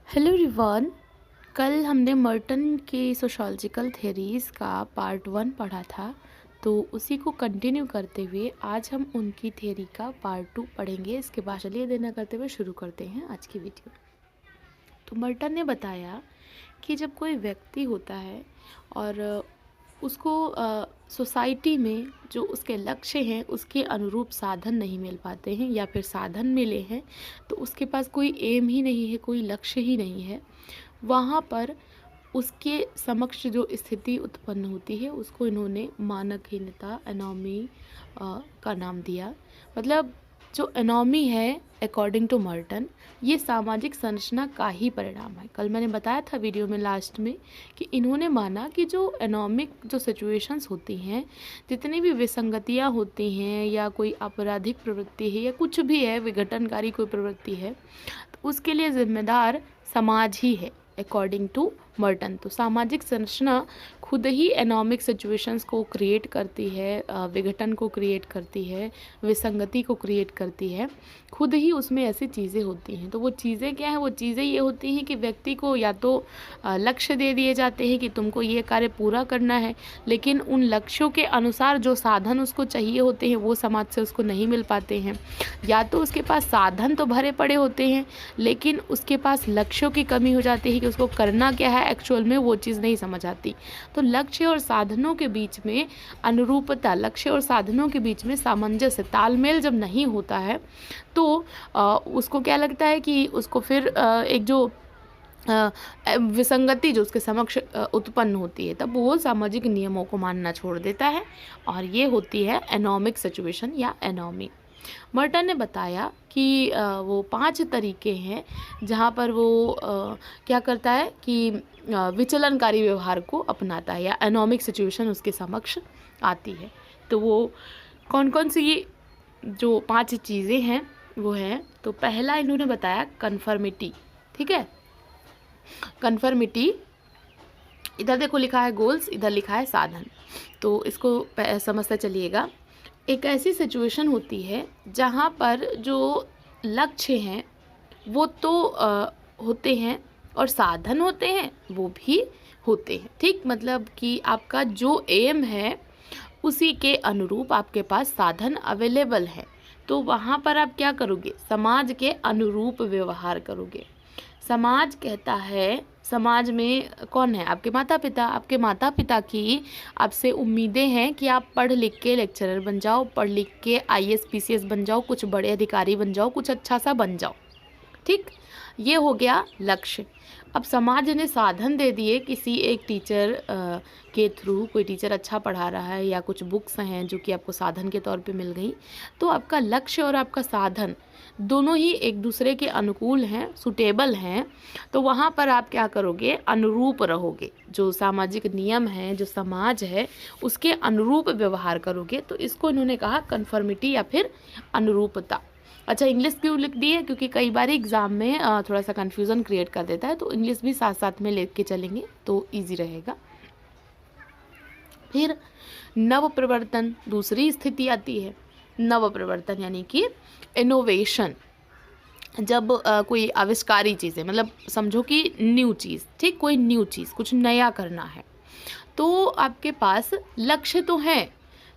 Hello everyone. कल हमने Merton के सोशोलॉजिकल थ्योरीज का पार्ट 1 पढ़ा था, तो उसी को कंटिन्यू करते हुए आज हम उनकी थ्योरी का पार्ट 2 पढ़ेंगे। इसके बाद चलिए देर न करते हुए शुरू करते हैं आज की वीडियो। तो मर्टन ने बताया कि जब कोई व्यक्ति होता है और उसको सोसाइटी में जो उसके लक्ष्य हैं उसके अनुरूप साधन नहीं मिल पाते हैं, या फिर साधन मिले हैं तो उसके पास कोई एम ही नहीं है, कोई लक्ष्य ही नहीं है, वहाँ पर उसके समक्ष जो स्थिति उत्पन्न होती है उसको इन्होंने मानकहीनता, एनोमी का नाम दिया। मतलब जो एनोमी है अकॉर्डिंग टू मर्टन, ये सामाजिक संरचना का ही परिणाम है। कल मैंने बताया था वीडियो में लास्ट में कि इन्होंने माना कि जो एनोमिक जो सिचुएशंस होती हैं, जितनी भी विसंगतियाँ होती हैं या कोई आपराधिक प्रवृत्ति है या कुछ भी है, विघटनकारी कोई प्रवृत्ति है, तो उसके लिए जिम्मेदार समाज ही है अकॉर्डिंग टू मर्टन। तो सामाजिक संरचना खुद ही एनोमिक सिचुएशंस को क्रिएट करती है, विघटन को क्रिएट करती है, विसंगति को क्रिएट करती है, खुद ही उसमें ऐसी चीज़ें होती हैं। तो वो चीज़ें क्या हैं? वो चीज़ें ये होती हैं कि व्यक्ति को या तो लक्ष्य दे दिए जाते हैं कि तुमको ये कार्य पूरा करना है, लेकिन उन लक्ष्यों के अनुसार जो साधन उसको चाहिए होते हैं वो समाज से उसको नहीं मिल पाते हैं, या तो उसके पास साधन तो भरे पड़े होते हैं लेकिन उसके पास लक्ष्यों की कमी हो जाती है कि उसको करना क्या है एक्चुअल में, वो चीज़ नहीं समझ आती। तो लक्ष्य और साधनों के बीच में अनुरूपता, लक्ष्य और साधनों के बीच में सामंजस्य, तालमेल जब नहीं होता है तो उसको क्या लगता है कि उसको फिर एक जो विसंगति जो उसके समक्ष उत्पन्न होती है, तब वो सामाजिक नियमों को मानना छोड़ देता है, और ये होती है एनोमिक सिचुएशन या एनोमी। मर्टन ने बताया कि वो 5 तरीके हैं जहाँ पर वो क्या करता है कि विचलनकारी व्यवहार को अपनाता है या एनोमिक सिचुएशन उसके समक्ष आती है। तो वो कौन कौन सी ये जो 5 चीज़ें हैं वो हैं, तो पहला इन्होंने बताया कन्फर्मिटी। ठीक है, कन्फर्मिटी, इधर देखो लिखा है गोल्स, इधर लिखा है साधन, तो इसको समझते चलिएगा। एक ऐसी सिचुएशन होती है जहाँ पर जो लक्ष्य हैं वो तो होते हैं और साधन होते हैं वो भी होते हैं। ठीक, मतलब कि आपका जो एम है उसी के अनुरूप आपके पास साधन अवेलेबल है, तो वहाँ पर आप क्या करोगे? समाज के अनुरूप व्यवहार करोगे। समाज कहता है, समाज में कौन है? आपके माता पिता। आपके माता पिता की आपसे उम्मीदें हैं कि आप पढ़ लिख के लेक्चरर बन जाओ, पढ़ लिख के आईएएस पीसीएस बन जाओ, कुछ बड़े अधिकारी बन जाओ, कुछ अच्छा सा बन जाओ। ठीक, ये हो गया लक्ष्य। अब समाज ने साधन दे दिए, किसी एक टीचर के थ्रू, कोई टीचर अच्छा पढ़ा रहा है या कुछ बुक्स हैं जो कि आपको साधन के तौर पे मिल गई, तो आपका लक्ष्य और आपका साधन दोनों ही एक दूसरे के अनुकूल हैं, सुटेबल हैं, तो वहाँ पर आप क्या करोगे? अनुरूप रहोगे। जो सामाजिक नियम हैं, जो समाज है, उसके अनुरूप व्यवहार करोगे। तो इसको इन्होंने कहा कन्फर्मिटी या फिर अनुरूपता। अच्छा, इंग्लिश क्यों लिख दी है? क्योंकि कई बार एग्ज़ाम में थोड़ा सा कन्फ्यूज़न क्रिएट कर देता है, तो इंग्लिश भी साथ साथ में लेके चलेंगे तो ईजी रहेगा। फिर नव प्रवर्तन, दूसरी स्थिति आती है। नव प्रवर्तन यानी कि इनोवेशन, जब कोई आविष्कारी चीज़ है, मतलब समझो कि न्यू चीज़, ठीक, कोई न्यू चीज़, कुछ नया करना है, तो आपके पास लक्ष्य तो है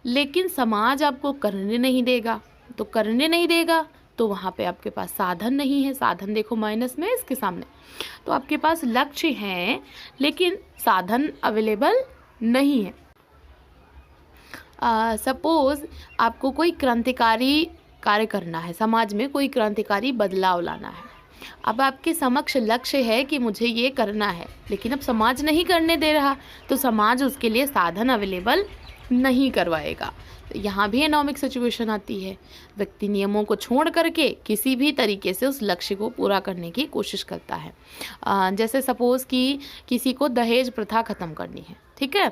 लेकिन समाज आपको करने नहीं देगा। तो करने नहीं देगा तो वहाँ पे आपके पास साधन नहीं है। साधन देखो माइनस में इसके सामने। तो आपके पास लक्ष्य है लेकिन साधन अवेलेबल नहीं है। सपोज आपको कोई क्रांतिकारी कार्य करना है, समाज में कोई क्रांतिकारी बदलाव लाना है। अब आपके समक्ष लक्ष्य है कि मुझे ये करना है, लेकिन अब समाज नहीं करने दे रहा, तो समाज उसके लिए साधन अवेलेबल नहीं करवाएगा। यहाँ भी एनोमिक सिचुएशन आती है। व्यक्ति नियमों को छोड़ करके किसी भी तरीके से उस लक्ष्य को पूरा करने की कोशिश करता है। जैसे सपोज़ कि किसी को दहेज प्रथा ख़त्म करनी है, ठीक है,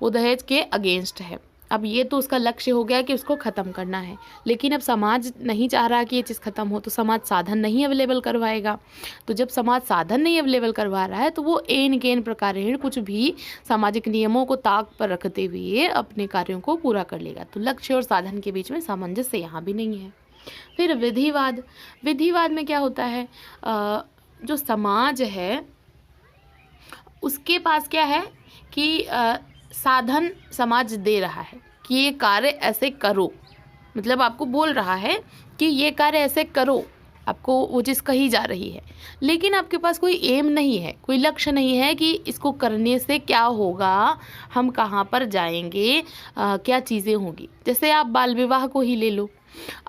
वो दहेज के अगेंस्ट है। अब ये तो उसका लक्ष्य हो गया कि उसको ख़त्म करना है, लेकिन अब समाज नहीं चाह रहा कि ये चीज़ ख़त्म हो, तो समाज साधन नहीं अवेलेबल करवाएगा। तो जब समाज साधन नहीं अवेलेबल करवा रहा है तो वो एन केन प्रकारेण कुछ भी सामाजिक नियमों को ताक पर रखते हुए अपने कार्यों को पूरा कर लेगा। तो लक्ष्य और साधन के बीच में सामंजस्य यहाँ भी नहीं है। फिर विधिवाद। विधिवाद में क्या होता है? जो समाज है उसके पास क्या है कि साधन समाज दे रहा है कि ये कार्य ऐसे करो, मतलब आपको बोल रहा है कि ये कार्य ऐसे करो, आपको वो चीज़ कही जा रही है, लेकिन आपके पास कोई एम नहीं है, कोई लक्ष्य नहीं है कि इसको करने से क्या होगा, हम कहाँ पर जाएंगे, क्या चीज़ें होंगी। जैसे आप बाल विवाह को ही ले लो।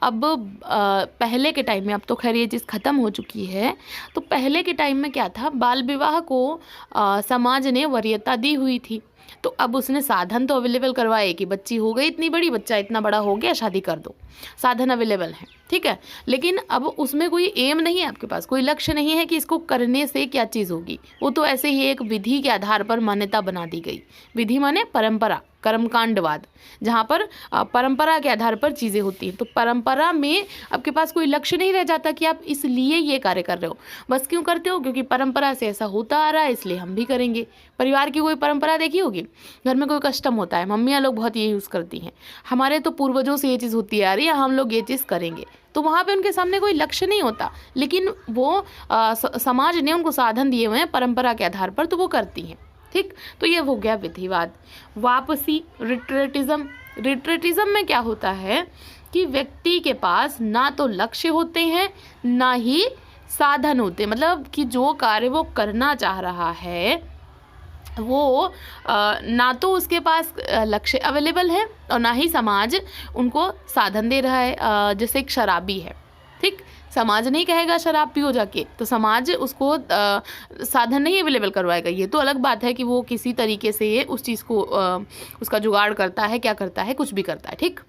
अब पहले के टाइम में, अब तो खैर ये चीज़ ख़त्म हो चुकी है, तो पहले के टाइम में क्या था, बाल विवाह को समाज ने वरीयता दी हुई थी। तो अब उसने साधन तो अवेलेबल करवाए कि बच्ची हो गई इतनी बड़ी, बच्चा इतना बड़ा हो गया, शादी कर दो, साधन अवेलेबल है, ठीक है। लेकिन अब उसमें कोई एम नहीं है, आपके पास कोई लक्ष्य नहीं है कि इसको करने से क्या चीज़ होगी। वो तो ऐसे ही एक विधि के आधार पर मान्यता बना दी गई। विधि माने परंपरा, कर्मकांडवाद, जहाँ पर परंपरा के आधार पर चीज़ें होती हैं। तो परंपरा में आपके पास कोई लक्ष्य नहीं रह जाता कि आप इसलिए ये कार्य कर रहे हो, बस क्यों करते हो, क्योंकि परंपरा से ऐसा होता आ रहा है इसलिए हम भी करेंगे। परिवार की कोई परंपरा देखी होगी, घर में कोई कस्टम होता है, मम्मियाँ लोग बहुत ये यूज़ करती हैं, हमारे तो पूर्वजों से ये चीज़ होती आ रही है, हम लोग ये चीज़ करेंगे। तो वहाँ पे उनके सामने कोई लक्ष्य नहीं होता, लेकिन वो समाज ने उनको साधन दिए हुए हैं परंपरा के आधार पर, तो वो करती हैं, ठीक। तो ये हो गया विधिवाद। वापसी, रिट्रेटिज्म। रिट्रेटिज्म में क्या होता है कि व्यक्ति के पास ना तो लक्ष्य होते हैं ना ही साधन होते, मतलब कि जो कार्य वो करना चाह रहा है वो ना तो उसके पास लक्ष्य अवेलेबल है और ना ही समाज उनको साधन दे रहा है। जैसे एक शराबी है, ठीक, समाज नहीं कहेगा शराब पियो जाके, तो समाज उसको साधन नहीं अवेलेबल करवाएगा। ये तो अलग बात है कि वो किसी तरीके से उस चीज़ को उसका जुगाड़ करता है, क्या करता है, कुछ भी करता है, ठीक।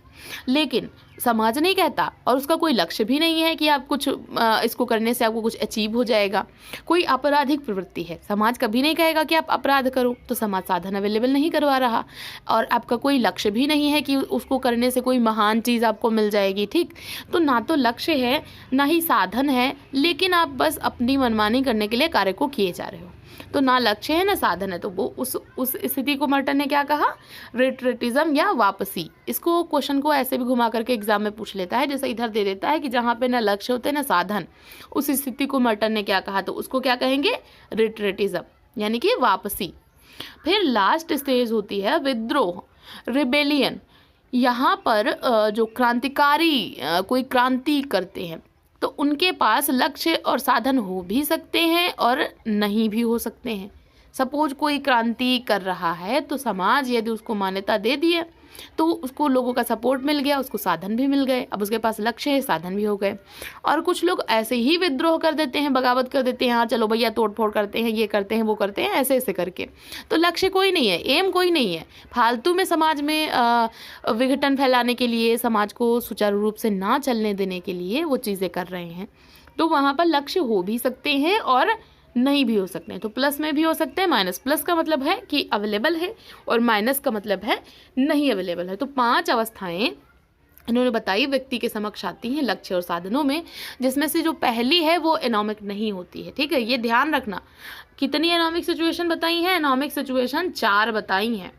लेकिन समाज नहीं कहता, और उसका कोई लक्ष्य भी नहीं है कि आप कुछ इसको करने से आपको कुछ अचीव हो जाएगा। कोई आपराधिक प्रवृत्ति है, समाज कभी नहीं कहेगा कि आप अपराध करो, तो समाज साधन अवेलेबल नहीं करवा रहा। और आपका कोई लक्ष्य भी नहीं है कि उसको करने से कोई महान चीज़ आपको मिल जाएगी, ठीक। तो ना तो लक्ष्य है ना ही साधन है, लेकिन आप बस अपनी मनमानी करने के लिए कार्य को किए जा रहे हो। तो ना लक्ष्य है ना साधन है, तो वो उस स्थिति को मर्टन ने क्या कहा, रिट्रेटिज्म या वापसी। इसको क्वेश्चन को ऐसे भी घुमा करके एग्जाम में पूछ लेता है, जैसे इधर दे देता है कि जहाँ पे ना लक्ष्य होते ना साधन, उस स्थिति को मर्टन ने क्या कहा, तो उसको क्या कहेंगे, रिट्रेटिज्म, यानी कि वापसी। फिर लास्ट स्टेज होती है विद्रोह, रिबेलियन। यहाँ पर जो क्रांतिकारी कोई क्रांति करते हैं, तो उनके पास लक्ष्य और साधन हो भी सकते हैं और नहीं भी हो सकते हैं। सपोज कोई क्रांति कर रहा है, तो समाज यदि उसको मान्यता दे दिए तो उसको लोगों का सपोर्ट मिल गया, उसको साधन भी मिल गए, अब उसके पास लक्ष्य है, साधन भी हो गए। और कुछ लोग ऐसे ही विद्रोह कर देते हैं, बगावत कर देते हैं, हाँ चलो भैया तोड़ फोड़ करते हैं, ये करते हैं, वो करते हैं, ऐसे ऐसे करके। तो लक्ष्य कोई नहीं है, एम कोई नहीं है, फालतू में समाज में विघटन फैलाने के लिए, समाज को सुचारू रूप से ना चलने देने के लिए वो चीज़ें कर रहे हैं। तो वहाँ पर लक्ष्य हो भी सकते हैं और नहीं भी हो सकते हैं। तो प्लस में भी हो सकते हैं, माइनस। प्लस का मतलब है कि अवेलेबल है और माइनस का मतलब है नहीं अवेलेबल है। तो 5 अवस्थाएं इन्होंने बताई व्यक्ति के समक्ष आती हैं लक्ष्य और साधनों में, जिसमें से जो पहली है वो एनॉमिक नहीं होती है, ठीक है, ये ध्यान रखना। कितनी एनॉमिक सिचुएशन बताई हैं, एनॉमिक सिचुएशन 4 बताई हैं,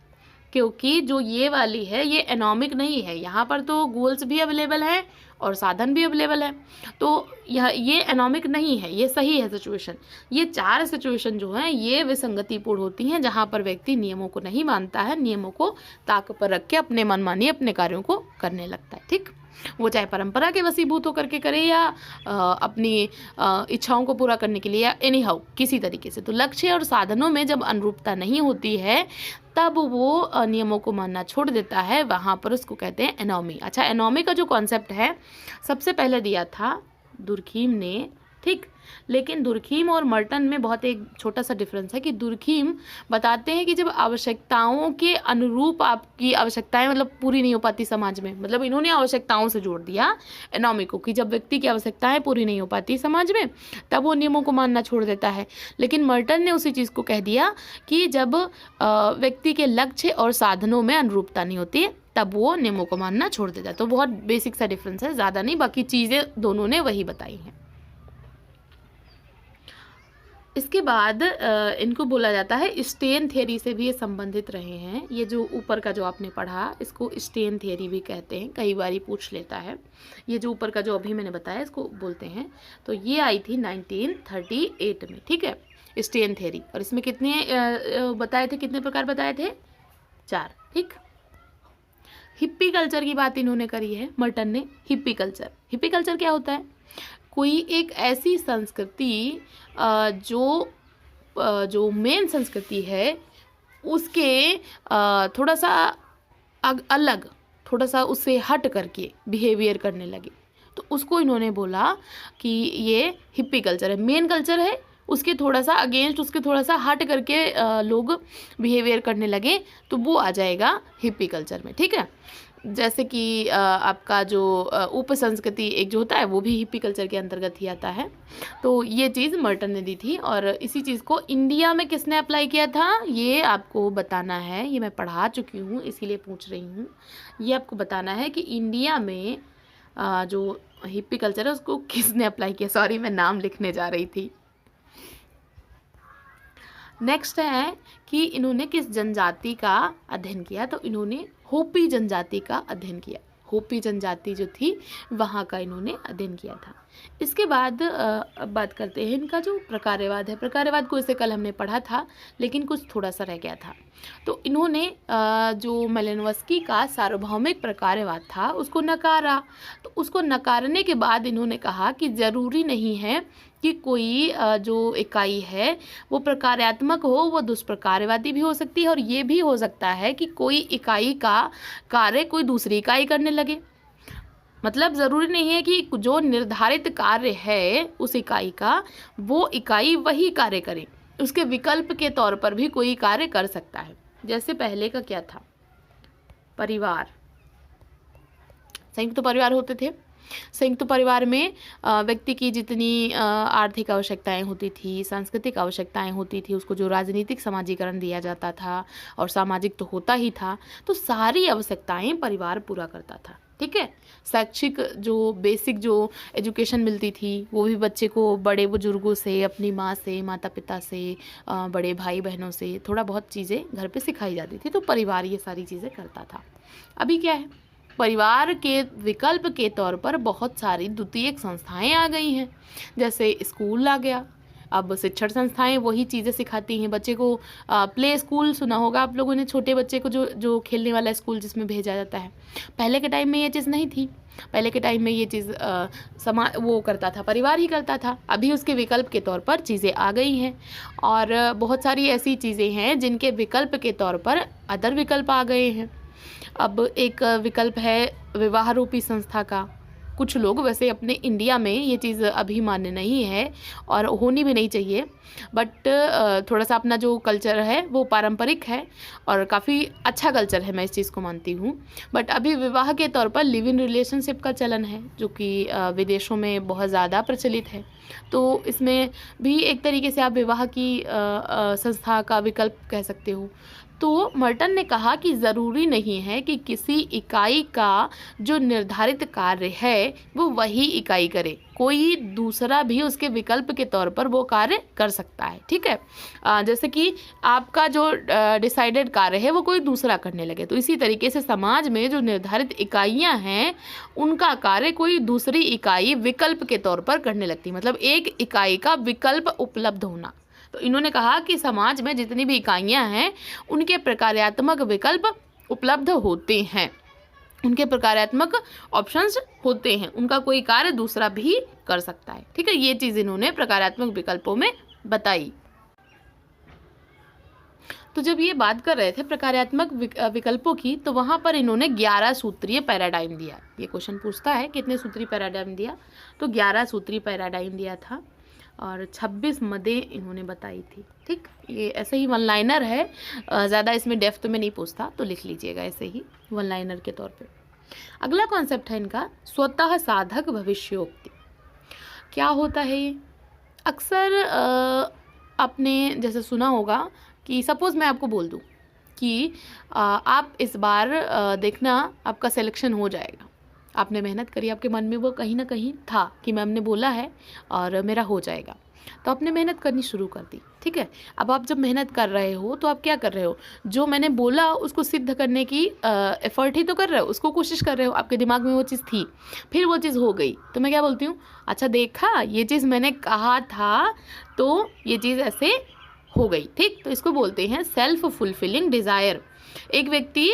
क्योंकि जो ये वाली है ये एनॉमिक नहीं है। यहाँ पर तो गोल्स भी अवेलेबल हैं और साधन भी अवेलेबल है, तो ये एनॉमिक नहीं है, ये सही है सिचुएशन। ये 4 सिचुएशन जो हैं ये विसंगतिपूर्ण होती हैं, जहाँ पर व्यक्ति नियमों को नहीं मानता है, नियमों को ताक पर रख के अपने मनमानी अपने कार्यों को करने लगता है, ठीक। वो चाहे परंपरा के वशीभूत होकर के करे या अपनी इच्छाओं को पूरा करने के लिए, या एनी हाउ किसी तरीके से। तो लक्ष्य और साधनों में जब अनुरूपता नहीं होती है तब वो नियमों को मानना छोड़ देता है, वहाँ पर उसको कहते हैं एनॉमी। अच्छा, एनॉमी का जो कॉन्सेप्ट है सबसे पहले दिया था दुर्खीम ने, ठीक। लेकिन दुर्खीम और मर्टन में बहुत एक छोटा सा डिफरेंस है कि दुर्खीम बताते हैं कि जब आवश्यकताओं के अनुरूप आपकी आवश्यकताएं मतलब पूरी नहीं हो पाती समाज में, मतलब इन्होंने आवश्यकताओं से जोड़ दिया एनॉमी को, कि जब व्यक्ति की आवश्यकताएं पूरी नहीं हो पाती समाज में तब वो नियमों को मानना छोड़ देता है। लेकिन मर्टन ने उसी चीज़ को कह दिया कि जब व्यक्ति के लक्ष्य और साधनों में अनुरूपता नहीं होती है तब वो नियमों को मानना छोड़ देता है। तो बहुत बेसिक सा डिफरेंस है, ज़्यादा नहीं, बाकी चीज़ें दोनों ने वही बताई हैं। इसके बाद इनको बोला जाता है स्टेन थ्योरी से भी ये संबंधित रहे हैं। ये जो ऊपर का जो आपने पढ़ा इसको स्टेन थ्योरी भी कहते हैं, कई बार ही पूछ लेता है। ये जो ऊपर का जो अभी मैंने बताया इसको बोलते हैं। तो ये आई थी 1938 में, ठीक है, स्टेन थ्योरी। और इसमें कितने बताए थे, कितने प्रकार बताए थे? 4, ठीक। हिप्पी कल्चर की बात इन्होंने करी है मर्टन ने। हिप्पी कल्चर, हिप्पी कल्चर क्या होता है? कोई एक ऐसी संस्कृति जो मेन संस्कृति है उसके थोड़ा सा अलग, थोड़ा सा उससे हट करके बिहेवियर करने लगे, तो उसको इन्होंने बोला कि ये हिप्पी कल्चर है। मेन कल्चर है उसके थोड़ा सा अगेंस्ट, उसके थोड़ा सा हट करके लोग बिहेवियर करने लगे, तो वो आ जाएगा हिप्पी कल्चर में, ठीक है। जैसे कि आपका जो उप संस्कृति एक जो होता है वो भी हिप्पी कल्चर के अंतर्गत ही आता है। तो ये चीज़ मर्टन ने दी थी। और इसी चीज़ को इंडिया में किसने अप्लाई किया था ये आपको बताना है। ये मैं पढ़ा चुकी हूँ इसीलिए पूछ रही हूँ। ये आपको बताना है कि इंडिया में जो हिप्पी कल्चर है उसको किसने अप्लाई किया। सॉरी, मैं नाम लिखने जा रही थी। नेक्स्ट है कि इन्होंने किस जनजाति का अध्ययन किया, तो इन्होंने होपी जनजाति का अध्ययन किया। होपी जनजाति जो थी वहाँ का इन्होंने अध्ययन किया था। इसके बाद अब बात करते हैं इनका जो प्रकारवाद है। प्रकारवाद को इससे कल हमने पढ़ा था लेकिन कुछ थोड़ा सा रह गया था। तो इन्होंने जो मेलिनोव्स्की का सार्वभौमिक प्रकारवाद था उसको नकारा। तो उसको नकारने के बाद इन्होंने कहा कि ज़रूरी नहीं है कि कोई जो इकाई है वो प्रकार्यात्मक हो, वो दुष्प्रकारवादी भी हो सकती है। और ये भी हो सकता है कि कोई इकाई का कार्य कोई दूसरी इकाई करने लगे। मतलब ज़रूरी नहीं है कि जो निर्धारित कार्य है उस इकाई का वो इकाई वही कार्य करे, उसके विकल्प के तौर पर भी कोई कार्य कर सकता है। जैसे पहले का क्या था, परिवार, संयुक्त परिवार होते थे। संयुक्त परिवार में व्यक्ति की जितनी आर्थिक आवश्यकताएं होती थी, सांस्कृतिक आवश्यकताएं होती थी, उसको जो राजनीतिक समाजीकरण दिया जाता था, और सामाजिक तो होता ही था, तो सारी आवश्यकताएं परिवार पूरा करता था, ठीक है। शैक्षिक जो बेसिक जो एजुकेशन मिलती थी वो भी बच्चे को बड़े बुजुर्गों से, अपनी माँ से, माता पिता से, बड़े भाई बहनों से थोड़ा बहुत चीज़ें घर पे सिखाई जाती थी। तो परिवार ये सारी चीज़ें करता था। अभी क्या है, परिवार के विकल्प के तौर पर बहुत सारी द्वितीयक संस्थाएं आ गई हैं। जैसे स्कूल आ गया, अब शिक्षण संस्थाएं वही चीज़ें सिखाती हैं बच्चे को। प्ले स्कूल सुना होगा आप लोगों ने, छोटे बच्चे को जो खेलने वाला स्कूल जिसमें भेजा जाता है। पहले के टाइम में ये चीज़ नहीं थी। पहले के टाइम में ये चीज़ वो करता था, परिवार ही करता था। अभी उसके विकल्प के तौर पर चीज़ें आ गई हैं। और बहुत सारी ऐसी चीज़ें हैं जिनके विकल्प के तौर पर अदर विकल्प आ गए हैं। अब एक विकल्प है विवाह रूपी संस्था का। कुछ लोग, वैसे अपने इंडिया में ये चीज़ अभी मान्य नहीं है और होनी भी नहीं चाहिए, बट थोड़ा सा अपना जो कल्चर है वो पारंपरिक है और काफ़ी अच्छा कल्चर है, मैं इस चीज़ को मानती हूँ। बट अभी विवाह के तौर पर लिव इन रिलेशनशिप का चलन है जो कि विदेशों में बहुत ज़्यादा प्रचलित है। तो इसमें भी एक तरीके से आप विवाह की संस्था का विकल्प कह सकते हो। तो मर्टन ने कहा कि ज़रूरी नहीं है कि किसी इकाई का जो निर्धारित कार्य है वो वही इकाई करे, कोई दूसरा भी उसके विकल्प के तौर पर वो कार्य कर सकता है, ठीक है। जैसे कि आपका जो डिसाइडेड कार्य है वो कोई दूसरा करने लगे, तो इसी तरीके से समाज में जो निर्धारित इकाइयां हैं उनका कार्य कोई दूसरी इकाई विकल्प के तौर पर करने लगती है। मतलब एक इकाई का विकल्प उपलब्ध होना। तो इन्होंने कहा कि समाज में जितनी भी इकाइयां हैं उनके प्रकार्यात्मक विकल्प उपलब्ध होते हैं, उनके प्रकार्यात्मक ऑप्शंस होते हैं, उनका कोई कार्य दूसरा भी कर सकता है, ठीक है। ये चीज़ इन्होंने प्रकार्यात्मक विकल्पों में बताई। तो जब ये बात कर रहे थे प्रकार्यात्मक विकल्पों की, तो वहाँ पर इन्होंने 11 सूत्रीय पैराडाइम दिया। ये क्वेश्चन पूछता है कितने सूत्रीय पैराडाइम दिया, तो 11 सूत्रीय पैराडाइम दिया था और 26 मदें इन्होंने बताई थी, ठीक। ये ऐसे ही वन लाइनर है, ज़्यादा इसमें डेप्थ में नहीं पूछता, तो लिख लीजिएगा ऐसे ही वन लाइनर के तौर पे। अगला कॉन्सेप्ट है इनका स्वतः साधक भविष्योक्ति। क्या होता है ये? अक्सर आपने जैसे सुना होगा कि सपोज़ मैं आपको बोल दूँ कि आप इस बार देखना आपका सिलेक्शन हो जाएगा। आपने मेहनत करी, आपके मन में वो कहीं ना कहीं था कि मैम ने बोला है और मेरा हो जाएगा। तो आपने मेहनत करनी शुरू कर दी, ठीक है। अब आप जब मेहनत कर रहे हो तो आप क्या कर रहे हो, जो मैंने बोला उसको सिद्ध करने की एफर्ट ही तो कर रहे हो, उसको कोशिश कर रहे हो, आपके दिमाग में वो चीज़ थी, फिर वो चीज़ हो गई, तो मैं क्या बोलती हूँ, अच्छा देखा ये चीज़ मैंने कहा था तो ये चीज़ ऐसे हो गई, ठीक। तो इसको बोलते हैं सेल्फ फुलफिलिंग डिज़ायर। एक व्यक्ति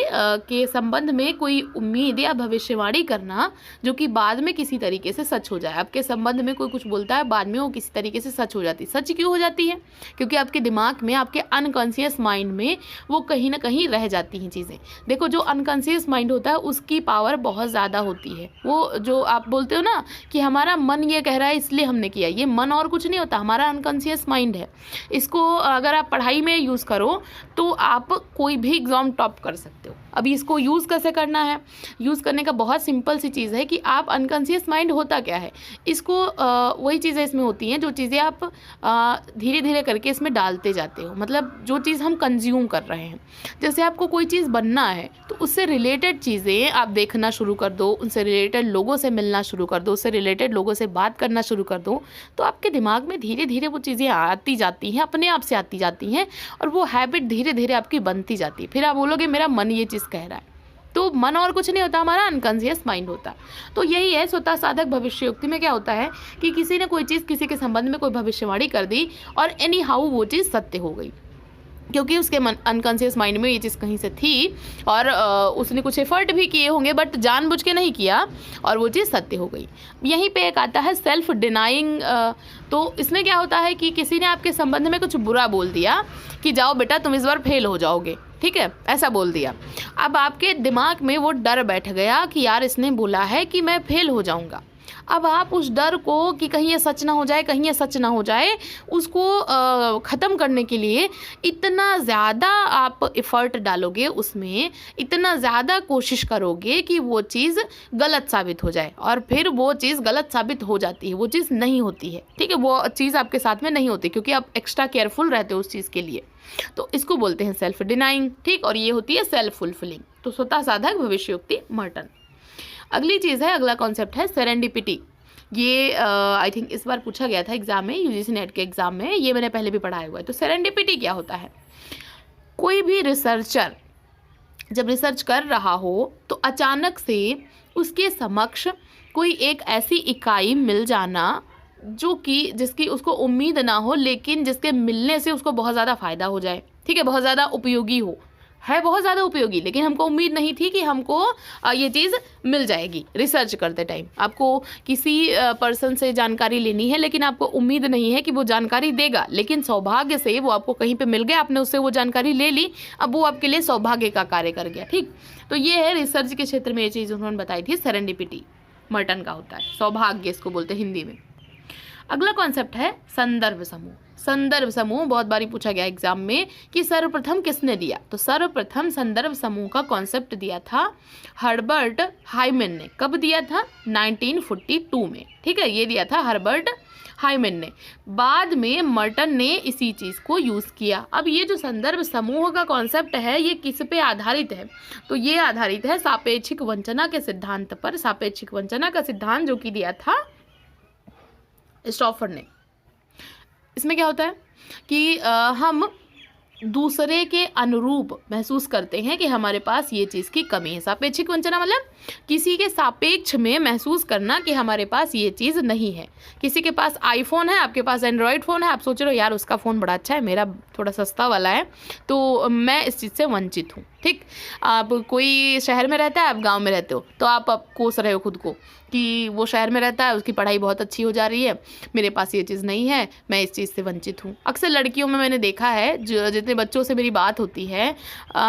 के संबंध में कोई उम्मीद या भविष्यवाणी करना जो कि बाद में किसी तरीके से सच हो जाए। आपके संबंध में कोई कुछ बोलता है, बाद में वो किसी तरीके से सच हो जाती है। सच क्यों हो जाती है? क्योंकि आपके दिमाग में, आपके अनकॉन्शियस माइंड में वो कहीं ना कहीं रह जाती हैं चीज़ें। देखो, जो अनकॉन्शियस माइंड होता है उसकी पावर बहुत ज़्यादा होती है। वो जो आप बोलते हो ना कि हमारा मन ये कह रहा है इसलिए हमने किया, ये मन और कुछ नहीं होता, हमारा अनकॉन्शियस माइंड है। इसको अगर आप पढ़ाई में यूज़ करो तो आप कोई भी एग्ज़ाम टॉप कर सकते हो। अभी इसको यूज़ कैसे करना है? यूज़ करने का बहुत सिंपल सी चीज़ है कि आप अनकॉन्शियस माइंड होता क्या है, इसको वही चीज़ें इसमें होती हैं जो चीज़ें आप धीरे धीरे करके इसमें डालते जाते हो। मतलब जो चीज़ हम कंज्यूम कर रहे हैं, जैसे आपको कोई चीज़ बनना है तो उससे रिलेटेड चीज़ें आप देखना शुरू कर दो, उनसे रिलेटेड लोगों से मिलना शुरू कर दो, उससे रिलेटेड लोगों से बात करना शुरू कर दो, तो आपके दिमाग में धीरे धीरे वो चीज़ें आती जाती हैं, अपने आप से आती जाती हैं, और वो हैबिट धीरे धीरे आपकी बनती जाती है। फिर आप बोलोगे मेरा मन ये चीज़ कह रहा है, तो मन और कुछ नहीं होता, हमारा अनकॉन्शियस माइंड होता। तो यही है स्वतः साधक भविष्योक्ति में। क्या होता है कि किसी ने कोई चीज़ किसी के संबंध में कोई भविष्यवाणी कर दी और एनी हाउ वो चीज़ सत्य हो गई, क्योंकि उसके अनकॉन्शियस माइंड में ये चीज़ कहीं से थी और उसने कुछ एफर्ट भी किए होंगे बट जानबूझ के नहीं किया और वो चीज़ सत्य हो गई। यहीं पे एक आता है सेल्फ डिनाइंग। तो इसमें क्या होता है कि किसी ने आपके संबंध में कुछ बुरा बोल दिया कि जाओ बेटा तुम इस बार फेल हो जाओगे, ठीक है, ऐसा बोल दिया। अब आपके दिमाग में वो डर बैठ गया कि यार इसने बोला है कि मैं फेल हो जाऊँगा। अब आप उस डर को कि कहीं ये सच ना हो जाए, कहीं ये सच ना हो जाए, उसको ख़त्म करने के लिए इतना ज़्यादा आप एफ़र्ट डालोगे उसमें, इतना ज़्यादा कोशिश करोगे कि वो चीज़ गलत साबित हो जाए, और फिर वो चीज़ गलत साबित हो जाती है, वो चीज़ नहीं होती है, ठीक है, वो चीज़ आपके साथ में नहीं होती क्योंकि आप एक्स्ट्रा केयरफुल रहते हो उस चीज़ के लिए। तो इसको बोलते हैं सेल्फ डिनाइंग, ठीक, और ये होती है सेल्फ फुलफिलिंग। तो स्वतः साधक भविष्योक्ति मर्टन। अगली चीज़ है, अगला कॉन्सेप्ट है सेरेंडिपिटी। ये आई थिंक इस बार पूछा गया था एग्जाम में, यूजीसी नेट के एग्जाम में, ये मैंने पहले भी पढ़ाया हुआ है। तो सेरेंडिपिटी क्या होता है? कोई भी रिसर्चर जब रिसर्च कर रहा हो तो अचानक से उसके समक्ष कोई एक ऐसी इकाई मिल जाना जो कि जिसकी उसको उम्मीद ना हो, लेकिन जिसके मिलने से उसको बहुत ज़्यादा फ़ायदा हो जाए, ठीक है, बहुत ज़्यादा उपयोगी हो, है बहुत ज़्यादा उपयोगी, लेकिन हमको उम्मीद नहीं थी कि हमको ये चीज़ मिल जाएगी। रिसर्च करते टाइम आपको किसी पर्सन से जानकारी लेनी है, लेकिन आपको उम्मीद नहीं है कि वो जानकारी देगा, लेकिन सौभाग्य से वो आपको कहीं पे मिल गया, आपने उससे वो जानकारी ले ली, अब वो आपके लिए सौभाग्य का कार्य कर गया, ठीक। तो ये है रिसर्च के क्षेत्र में ये चीज़ उन्होंने बताई थी, सेरेंडिपिटी मर्टन का होता है, सौभाग्य इसको बोलते हैं हिंदी में। अगला कॉन्सेप्ट है संदर्भ समूह। संदर्भ समूह बहुत बारी पूछा गया एग्जाम में कि सर्वप्रथम किसने दिया, तो सर्वप्रथम संदर्भ समूह का कॉन्सेप्ट दिया था हर्बर्ट हाइमन ने। कब दिया था? 1942 में, ठीक है, ये दिया था हर्बर्ट हाइमन ने। बाद में मर्टन ने इसी चीज़ को यूज़ किया। अब ये जो संदर्भ समूह का कॉन्सेप्ट है ये किस पे आधारित है? तो ये आधारित है सापेक्षिक वंचना के सिद्धांत पर। सापेक्षिक वंचना का सिद्धांत जो कि दिया था स्टॉफर ने। इसमें क्या होता है कि हम दूसरे के अनुरूप महसूस करते हैं कि हमारे पास ये चीज़ की कमी है। सापेक्षिक वंचना मतलब किसी के सापेक्ष में महसूस करना कि हमारे पास ये चीज़ नहीं है। किसी के पास आईफोन है, आपके पास एंड्रॉयड फ़ोन है, आप सोच रहे हो यार उसका फ़ोन बड़ा अच्छा है, मेरा थोड़ा सस्ता वाला है, तो मैं इस चीज़ से वंचित हूँ, ठीक। आप कोई शहर में रहता है, आप गाँव में रहते हो, तो आप कोस रहे हो खुद को कि वो शहर में रहता है, उसकी पढ़ाई बहुत अच्छी हो जा रही है, मेरे पास ये चीज़ नहीं है, मैं इस चीज़ से वंचित हूँ। अक्सर लड़कियों में मैंने देखा है, जो जितने बच्चों से मेरी बात होती है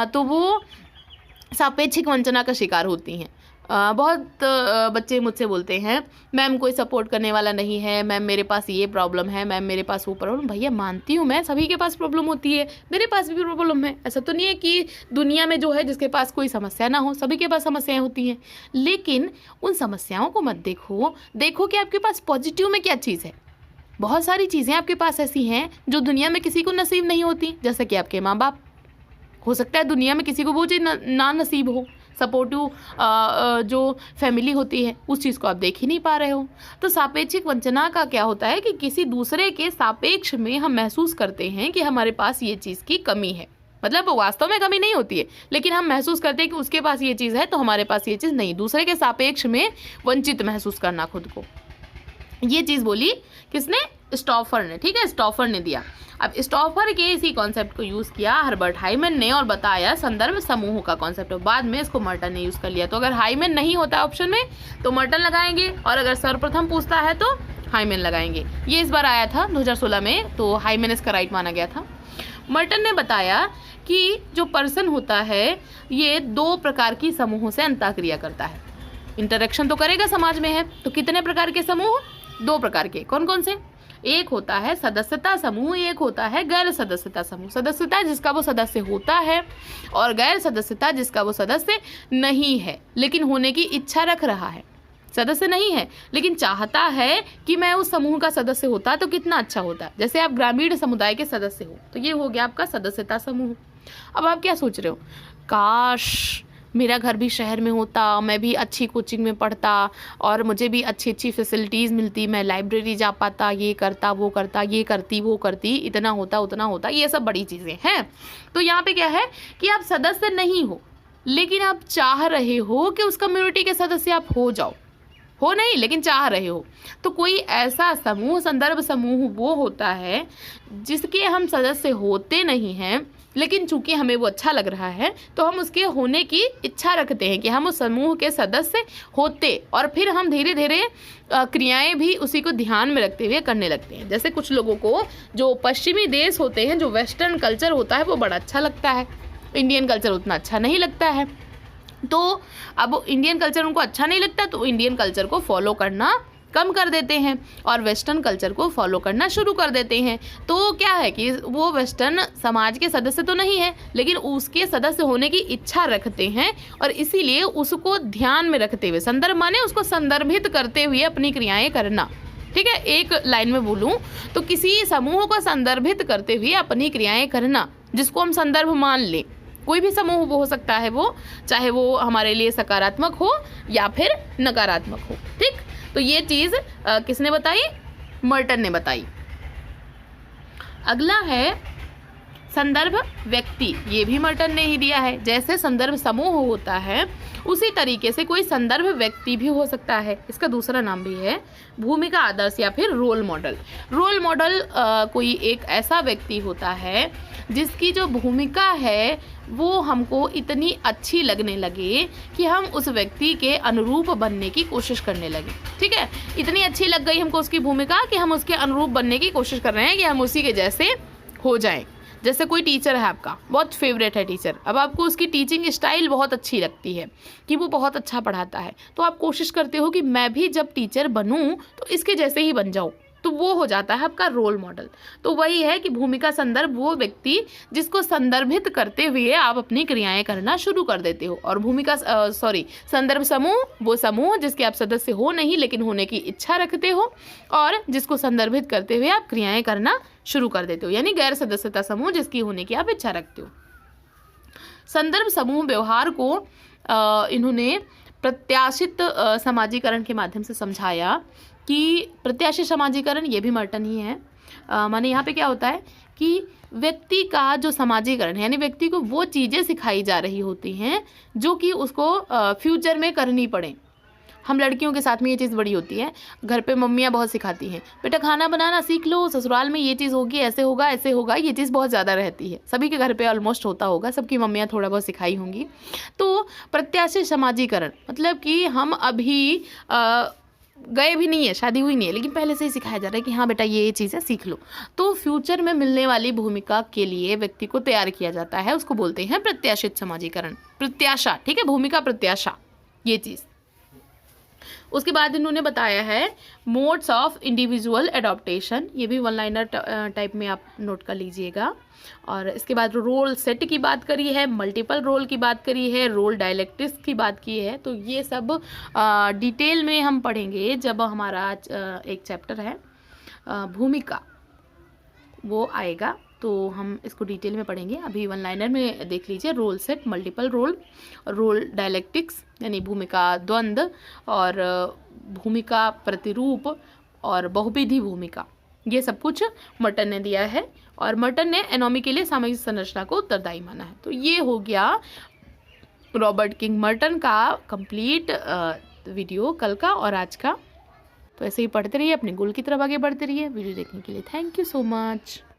तो वो सापेक्षिक वंचना का शिकार होती हैं। बहुत बच्चे मुझसे बोलते हैं मैम कोई सपोर्ट करने वाला नहीं है, मैम मेरे पास ये प्रॉब्लम है, मैम मेरे पास वो प्रॉब्लम। भैया मानती हूँ मैं, सभी के पास प्रॉब्लम होती है, मेरे पास भी प्रॉब्लम है। ऐसा तो नहीं है कि दुनिया में जो है जिसके पास कोई समस्या ना हो, सभी के पास समस्याएं होती हैं। लेकिन उन समस्याओं को मत देखो कि आपके पास पॉजिटिव में क्या चीज़ है। बहुत सारी चीज़ें आपके पास ऐसी हैं जो दुनिया में किसी को नसीब नहीं होती, जैसे कि आपके माँ बाप। हो सकता है दुनिया में किसी को वो चीज़ ना नसीब हो, सपोर्टिव जो फैमिली होती है उस चीज़ को आप देख ही नहीं पा रहे हो। तो सापेक्षिक वंचना का क्या होता है कि किसी दूसरे के सापेक्ष में हम महसूस करते हैं कि हमारे पास ये चीज़ की कमी है, मतलब वास्तव में कमी नहीं होती है, लेकिन हम महसूस करते हैं कि उसके पास ये चीज़ है तो हमारे पास ये चीज़ नहीं। दूसरे के सापेक्ष में वंचित महसूस करना खुद को, ये चीज़ बोली किसने? स्टॉफर ने। ठीक है, स्टॉफर ने दिया। अब स्टॉफर के इसी कॉन्सेप्ट को यूज़ किया हर्बर्ट हाइमन ने और बताया संदर्भ समूह का कॉन्सेप्ट। बाद में इसको मर्टन ने यूज़ कर लिया। तो अगर हाइमन नहीं होता ऑप्शन में तो मर्टन लगाएंगे, और अगर सर्वप्रथम पूछता है तो हाइमन लगाएंगे। ये इस बार आया था 2016 में, तो हाइमन इसका राइट माना गया था। मर्टन ने बताया कि जो पर्सन होता है ये 2 प्रकार की समूहों से अंतःक्रिया करता है। इंटरेक्शन तो करेगा, समाज में है, तो कितने प्रकार के समूह? 2 प्रकार के। कौन कौन से? एक होता है सदस्यता समूह, एक होता है गैर सदस्यता समूह। सदस्यता जिसका वो सदस्य होता है, और गैर सदस्यता जिसका वो सदस्य नहीं है लेकिन होने की इच्छा रख रहा है। सदस्य नहीं है लेकिन चाहता है कि मैं उस समूह का सदस्य होता तो कितना अच्छा होता। जैसे आप ग्रामीण समुदाय के सदस्य हो तो ये हो गया आपका सदस्यता समूह। अब आप क्या सोच रहे हो? काश मेरा घर भी शहर में होता, मैं भी अच्छी कोचिंग में पढ़ता और मुझे भी अच्छी अच्छी फैसिलिटीज़ मिलती, मैं लाइब्रेरी जा पाता, ये करता वो करता, ये करती वो करती, इतना होता उतना होता। ये सब बड़ी चीज़ें हैं। तो यहाँ पे क्या है कि आप सदस्य नहीं हो लेकिन आप चाह रहे हो कि उस कम्युनिटी के सदस्य आप हो जाओ। हो नहीं लेकिन चाह रहे हो। तो कोई ऐसा समूह, संदर्भ समूह वो होता है जिसके हम सदस्य होते नहीं हैं लेकिन चूंकि हमें वो अच्छा लग रहा है तो हम उसके होने की इच्छा रखते हैं कि हम उस समूह के सदस्य होते, और फिर हम धीरे धीरे क्रियाएं भी उसी को ध्यान में रखते हुए करने लगते हैं। जैसे कुछ लोगों को जो पश्चिमी देश होते हैं, जो वेस्टर्न कल्चर होता है वो बड़ा अच्छा लगता है, इंडियन कल्चर उतना अच्छा नहीं लगता है। तो अब इंडियन कल्चर उनको अच्छा नहीं लगता तो इंडियन कल्चर को फॉलो करना कम कर देते हैं और वेस्टर्न कल्चर को फॉलो करना शुरू कर देते हैं। तो क्या है कि वो वेस्टर्न समाज के सदस्य तो नहीं है लेकिन उसके सदस्य होने की इच्छा रखते हैं, और इसीलिए उसको ध्यान में रखते हुए, संदर्भ माने उसको संदर्भित करते हुए अपनी क्रियाएं करना। ठीक है, एक लाइन में बोलूं तो किसी समूह को संदर्भित करते हुए अपनी क्रियाएं करना, जिसको हम संदर्भ मान लें। कोई भी समूह वो हो सकता है, वो चाहे वो हमारे लिए सकारात्मक हो या फिर नकारात्मक हो। ठीक, तो ये चीज़ किसने बताई? मर्टन ने बताई। अगला है संदर्भ व्यक्ति। ये भी मर्टन ने ही दिया है। जैसे संदर्भ समूह होता है उसी तरीके से कोई संदर्भ व्यक्ति भी हो सकता है। इसका दूसरा नाम भी है भूमिका आदर्श या फिर रोल मॉडल। रोल मॉडल कोई एक ऐसा व्यक्ति होता है जिसकी जो भूमिका है वो हमको इतनी अच्छी लगने लगे कि हम उस व्यक्ति के अनुरूप बनने की कोशिश करने लगे। ठीक है, इतनी अच्छी लग गई हमको उसकी भूमिका कि हम उसके अनुरूप बनने की कोशिश कर रहे हैं कि हम उसी के जैसे हो जाएं। जैसे कोई टीचर है आपका, बहुत फेवरेट है टीचर, अब आपको उसकी टीचिंग स्टाइल बहुत अच्छी लगती है कि वो बहुत अच्छा पढ़ाता है, तो आप कोशिश करते हो कि मैं भी जब टीचर बनूं तो इसके जैसे ही बन जाऊं, तो वो हो जाता है आपका रोल मॉडल। तो वही है कि भूमिका संदर्भ वो व्यक्ति जिसको संदर्भित करते हुए आप अपनी क्रियाएं करना शुरू कर देते हो, और भूमिका संदर्भ समूह वो समूह जिसके आप सदस्य हो नहीं लेकिन होने की इच्छा रखते हो, और जिसको संदर्भित करते हुए आप क्रियाएं करना शुरू कर देते हो, यानी गैर सदस्यता समूह जिसकी होने की आप इच्छा रखते हो। संदर्भ समूह व्यवहार को इन्होंने प्रत्याशित समाजीकरण के माध्यम से समझाया कि प्रत्याशित समाजीकरण ये भी मर्टन ही है। माने यहाँ पे क्या होता है कि व्यक्ति का जो समाजीकरण है, यानी व्यक्ति को वो चीज़ें सिखाई जा रही होती हैं जो कि उसको फ्यूचर में करनी पड़े। हम लड़कियों के साथ में ये चीज़ बड़ी होती है, घर पे मम्मियाँ बहुत सिखाती हैं, बेटा खाना बनाना सीख लो, ससुराल में ये चीज़ होगी, ऐसे होगा ऐसे होगा, ये चीज़ बहुत ज़्यादा रहती है। सभी के घर पे ऑलमोस्ट होता होगा, सबकी मम्मियाँ थोड़ा बहुत सिखाई होंगी। तो प्रत्याशित समाजीकरण मतलब कि हम अभी गए भी नहीं है, शादी हुई नहीं है, लेकिन पहले से ही सिखाया जा रहा है कि हाँ बेटा ये चीज़ें सीख लो। तो फ्यूचर में मिलने वाली भूमिका के लिए व्यक्ति को तैयार किया जाता है, उसको बोलते हैं प्रत्याशित समाजीकरण। प्रत्याशा, ठीक है, भूमिका प्रत्याशा ये चीज़। उसके बाद इन्होंने बताया है मोड्स ऑफ इंडिविजुअल एडॉप्टेशन, ये भी वन लाइनर टाइप में आप नोट कर लीजिएगा। और इसके बाद रोल सेट की बात करी है, मल्टीपल रोल की बात करी है, रोल डायलेक्टिक्स की बात की है। तो ये सब डिटेल में हम पढ़ेंगे जब हमारा एक चैप्टर है भूमिका वो आएगा, तो हम इसको डिटेल में पढ़ेंगे। अभी वन लाइनर में देख लीजिए, role set, multiple role, role dialectics यानी भूमिका द्वंद्व, और भूमिका प्रतिरूप, और बहुविधि भूमिका, ये सब कुछ मर्टन ने दिया है। और मर्टन ने एनोमी के लिए सामाजिक संरचना को उत्तरदायी माना है। तो ये हो गया रॉबर्ट किंग मर्टन का कंप्लीट वीडियो, कल का और आज का। तो ऐसे ही पढ़ते रहिए, अपने गोल की तरफ आगे बढ़ते रहिए। वीडियो देखने के लिए थैंक यू सो मच।